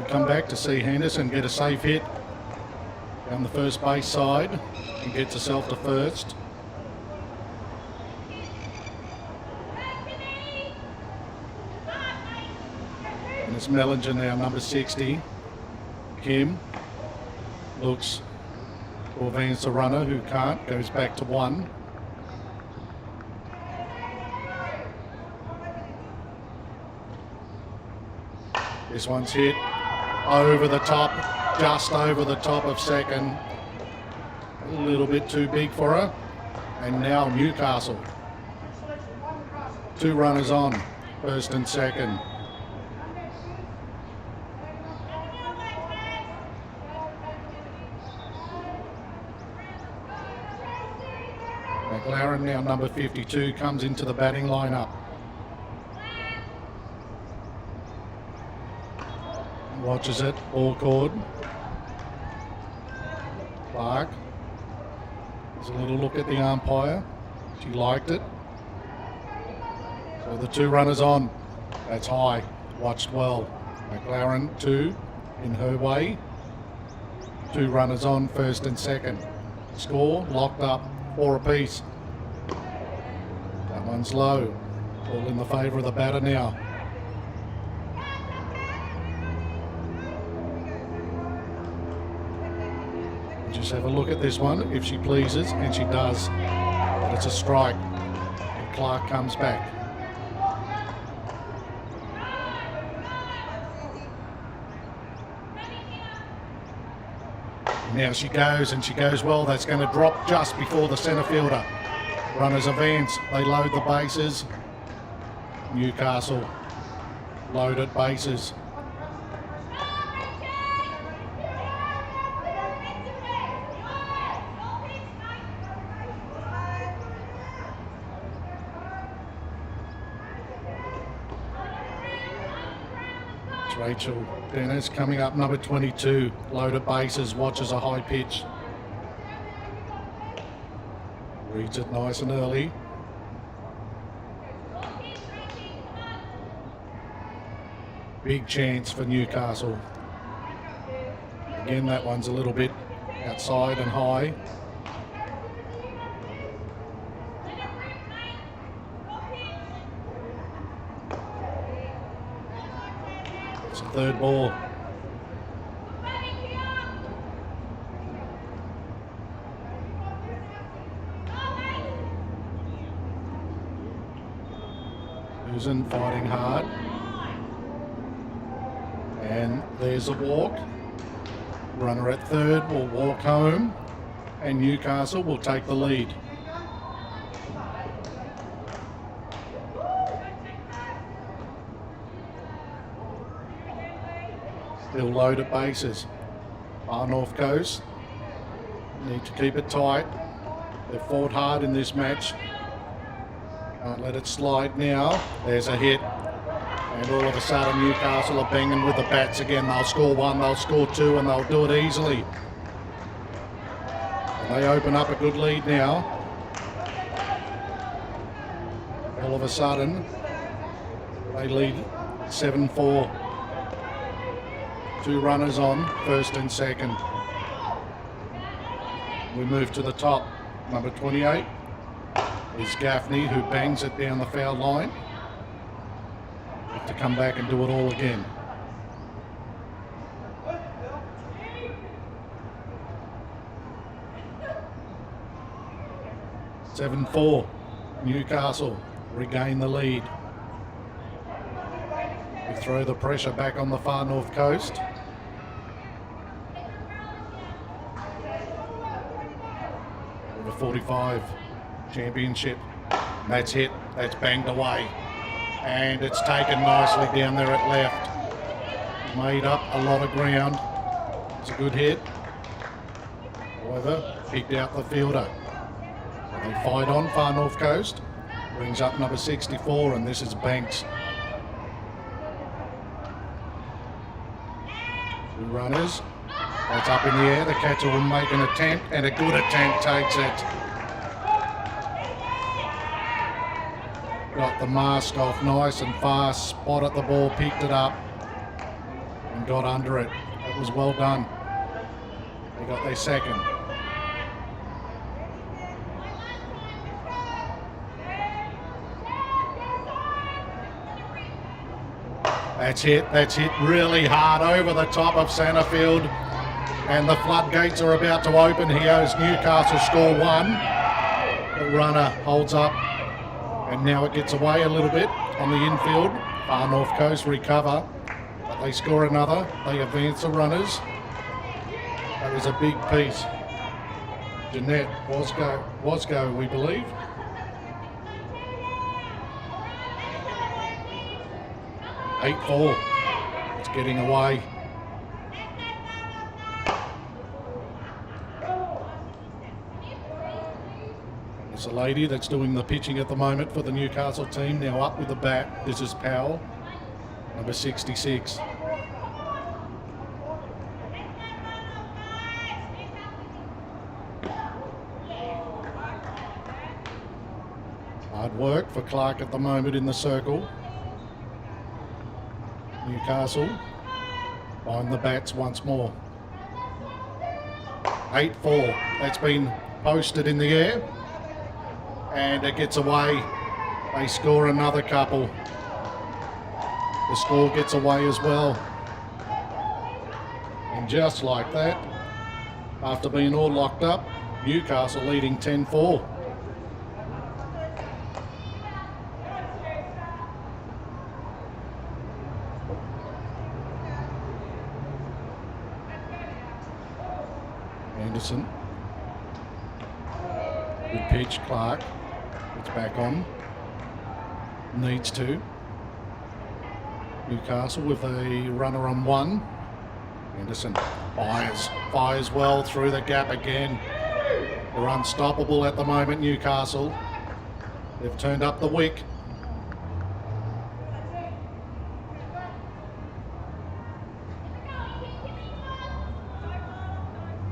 Come back to see Henderson get a safe hit down the first base side and gets herself to first. And it's Mellinger now, number 60. Kim looks to advance the runner who can't, goes back to 1. This one's hit over the top, just over the top of second. A little bit too big for her. And now Newcastle. 2 runners on, first and second. McLaren, now number 52, comes into the batting lineup. Watches it, ball cord. Clark. There's a little look at the umpire. She liked it. So the 2 runners on. That's high. Watched well. McLaren 2 in her way. 2 runners on, first and second. Score locked up, 4 apiece. That one's low. All in the favour of the batter now. Just have a look at this one if she pleases, and she does. But it's a strike, and Clark comes back. Now she goes, and she goes well. That's going to drop just before the centre fielder. Runners advance. They load the bases. Newcastle loaded bases. Rachel Dennis coming up, number 22, loaded bases, watches a high pitch. Reads it nice and early. Big chance for Newcastle. Again, that one's a little bit outside and high. Third ball. Susan fighting hard. And there's a walk. Runner at third will walk home, and Newcastle will take the lead. Still loaded bases. Far North Coast need to keep it tight. They've fought hard in this match. Can't let it slide now. There's a hit. And all of a sudden Newcastle are banging with the bats again. They'll score one, they'll score two, and they'll do it easily. And they open up a good lead now. All of a sudden, they lead 7-4. 2 runners on, first and second. We move to the top. Number 28 is Gaffney, who bangs it down the foul line. Have to come back and do it all again. (7-4). Newcastle regain the lead. We throw the pressure back on the Far North Coast. Over 45 championship. That's hit. That's banged away. And it's taken nicely down there at left. Made up a lot of ground. It's a good hit. However, picked out the fielder. They fight on, Far North Coast. Brings up number 64, and this is Banks. 2 runners. That's up in the air. The catcher will make an attempt, and a good attempt takes it. Got the mask off nice and fast, spotted the ball, picked it up, and got under it. That was well done. They got their second. That's hit really hard over the top of centre field. And the floodgates are about to open here as Newcastle score 1. The runner holds up, and now it gets away a little bit on the infield. Far North Coast recover, but they score another. They advance the runners. That was a big piece. Jeanette Wasgo, we believe. (8-4). It's getting away. It's a lady that's doing the pitching at the moment for the Newcastle team. Now up with the bat. This is Powell, number 66. Hard work for Clark at the moment in the circle. Newcastle find the bats once more. 8-4. That's been posted in the air, and it gets away. They score another couple. The score gets away as well. And just like that, after being all locked up, Newcastle leading 10-4. Anderson. Good pitch, Clark. It's back on. Needs to. Newcastle with a runner on 1. Anderson fires well through the gap again. They're unstoppable at the moment, Newcastle. They've turned up the wick.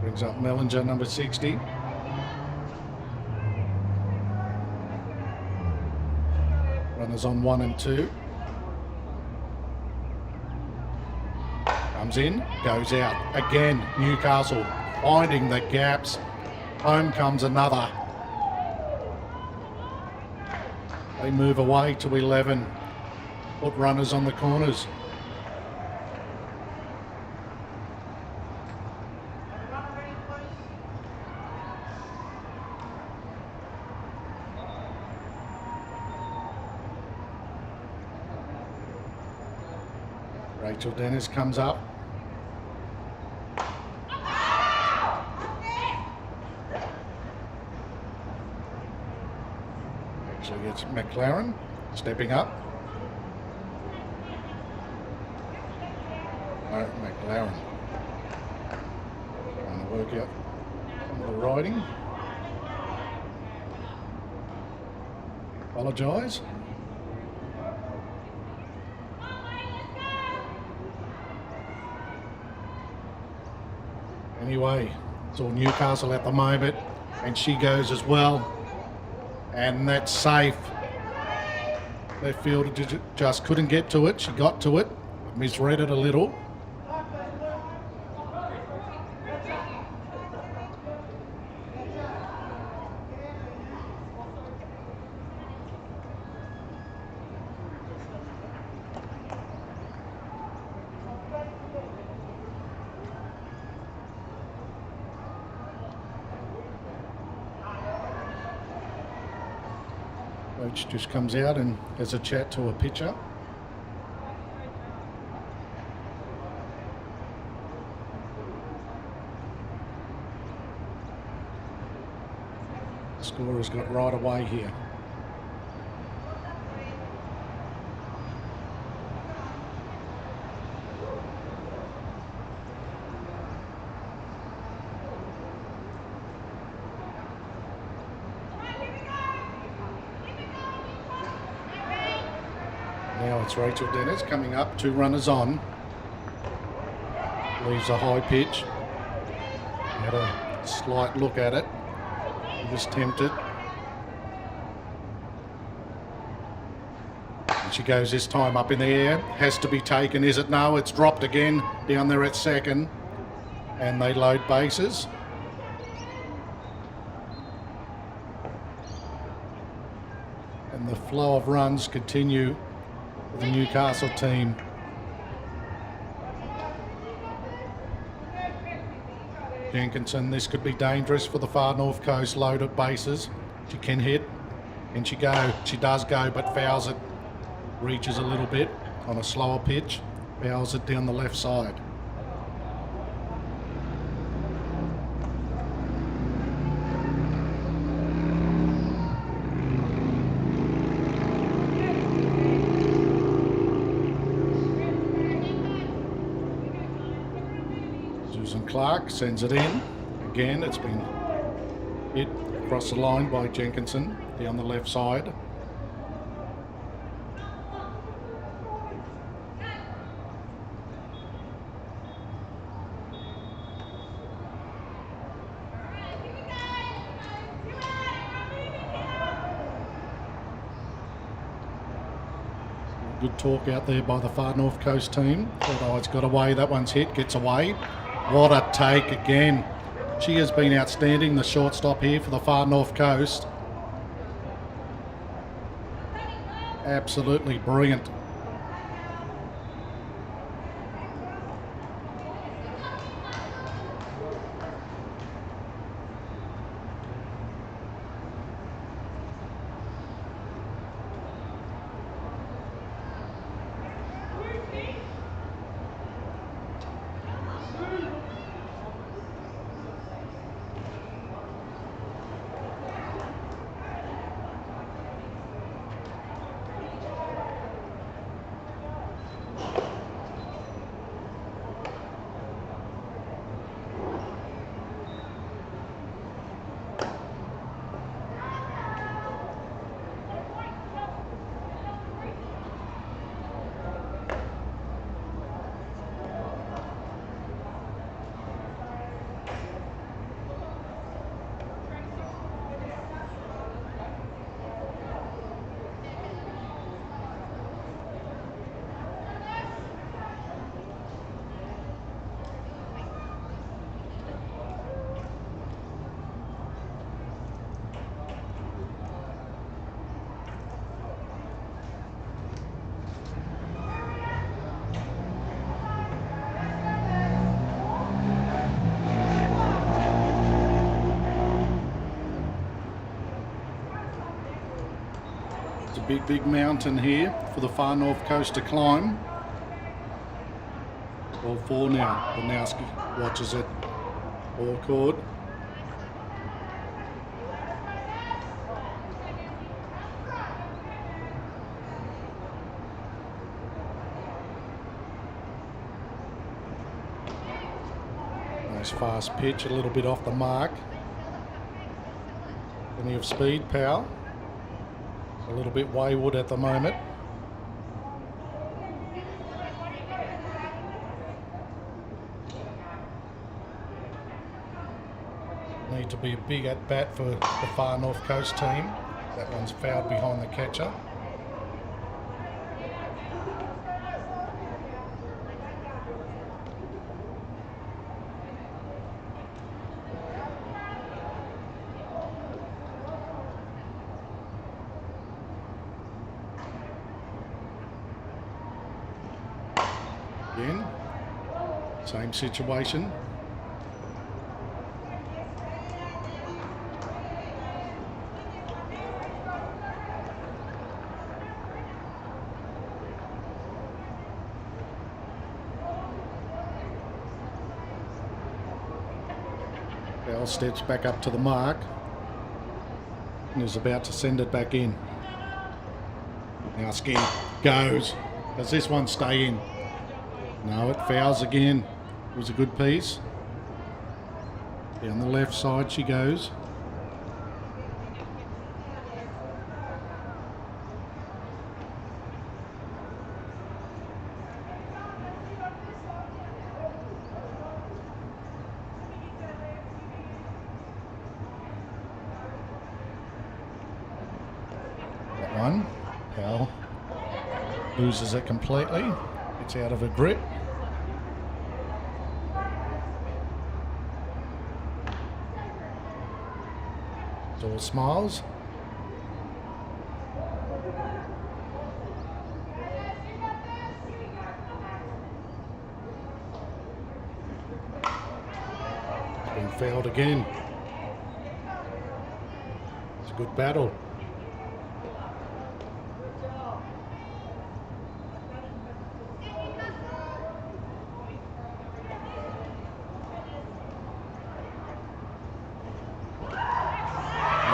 Brings up Mellinger, number 60. Runners on 1 and 2. Comes in, goes out. Again, Newcastle finding the gaps. Home comes another. They move away to 11. Put runners on the corners. Rachel Dennis comes up. Actually gets McLaren stepping up. No, Laren. Trying to work out the riding. Apologise. Anyway, it's all Newcastle at the moment, and she goes as well, and that's safe. Left fielder just couldn't get to it. She got to it, misread it a little. Coach just comes out and has a chat to a pitcher. The scorer's got right away here. Now it's Rachel Dennis coming up, 2 runners on. Leaves a high pitch. Had a slight look at it. He was tempted. And she goes this time up in the air. Has to be taken, is it? No, it's dropped again down there at second. And they load bases. And the flow of runs continue. The Newcastle team. Jenkinson, this could be dangerous for the far north coast. Load at bases. She can hit. And she does go, but fouls it. Reaches a little bit on a slower pitch. Fouls it down the left side. Clark sends it in. Again, it's been hit across the line by Jenkinson down the left side. Good talk out there by the far north coast team. Although it's got away, that one's hit, gets away. What a take again. She has been outstanding, the shortstop here for the far north coast. Absolutely brilliant. Big mountain here for the far north coast to climb. Ball 4 now. Banowski watches it. Ball cord. Nice fast pitch, a little bit off the mark. Plenty of speed, Powell. A little bit wayward at the moment. Need to be a big at bat for the far North Coast team. That one's fouled behind the catcher. Again, same situation. Bell steps back up to the mark and is about to send it back in. Now Ski goes. Does this one stay in? No, it fouls again. It was a good piece. Down the left side she goes. That one. Powell loses it completely. It's out of her grip. It's all smiles. It's been fouled again. It's a good battle.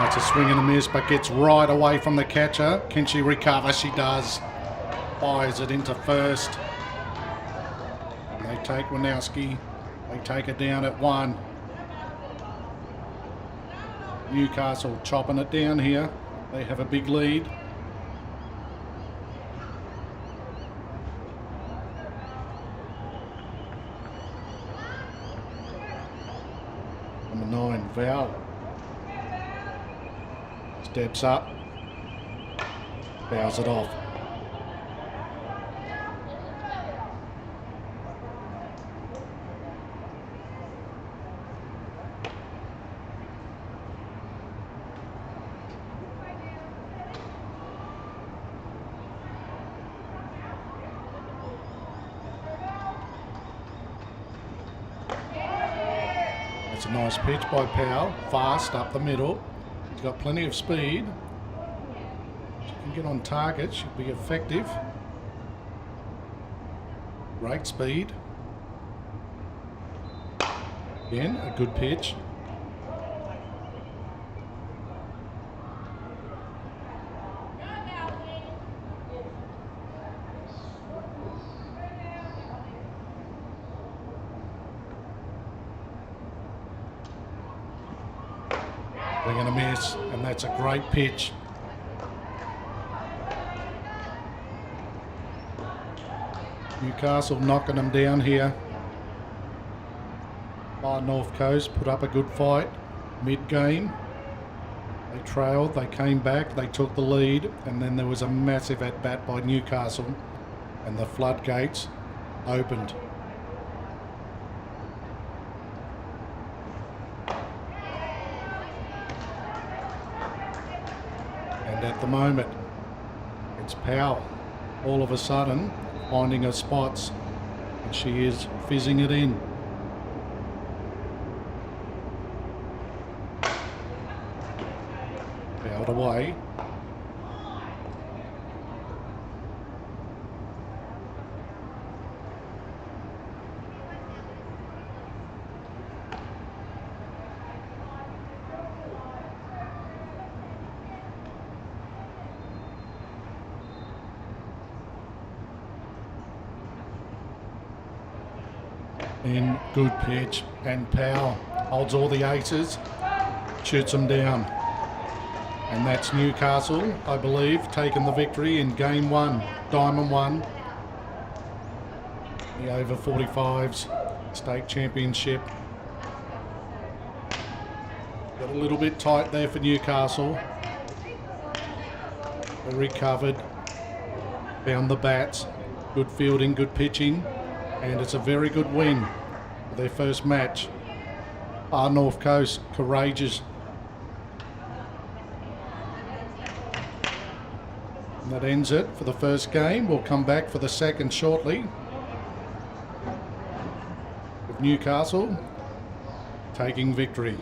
It's a swing and a miss, but gets right away from the catcher. Can she recover? She does. Fires it into first. And they take Winowski. They take it down at 1. Newcastle chopping it down here. They have a big lead. Number 9, Val. Steps up, bows it off. That's a nice pitch by Powell, fast up the middle. He's got plenty of speed. She can get on target, should be effective. Great speed. Again, a good pitch. They're going to miss, and that's a great pitch. Newcastle knocking them down here. Far North Coast put up a good fight mid-game. They trailed, they came back, they took the lead, and then there was a massive at-bat by Newcastle, and the floodgates opened. And at the moment, it's Powell all of a sudden finding her spots, and she is fizzing it in. Fouled away. In good pitch and power. Holds all the aces. Shoots them down. And that's Newcastle, I believe, taking the victory in game 1. Diamond 1. The over 45s state championship. Got a little bit tight there for Newcastle. They recovered. Found the bats. Good fielding, good pitching. And it's a very good win for their first match. Far North Coast, courageous. And that ends it for the first game. We'll come back for the second shortly. With Newcastle taking victory.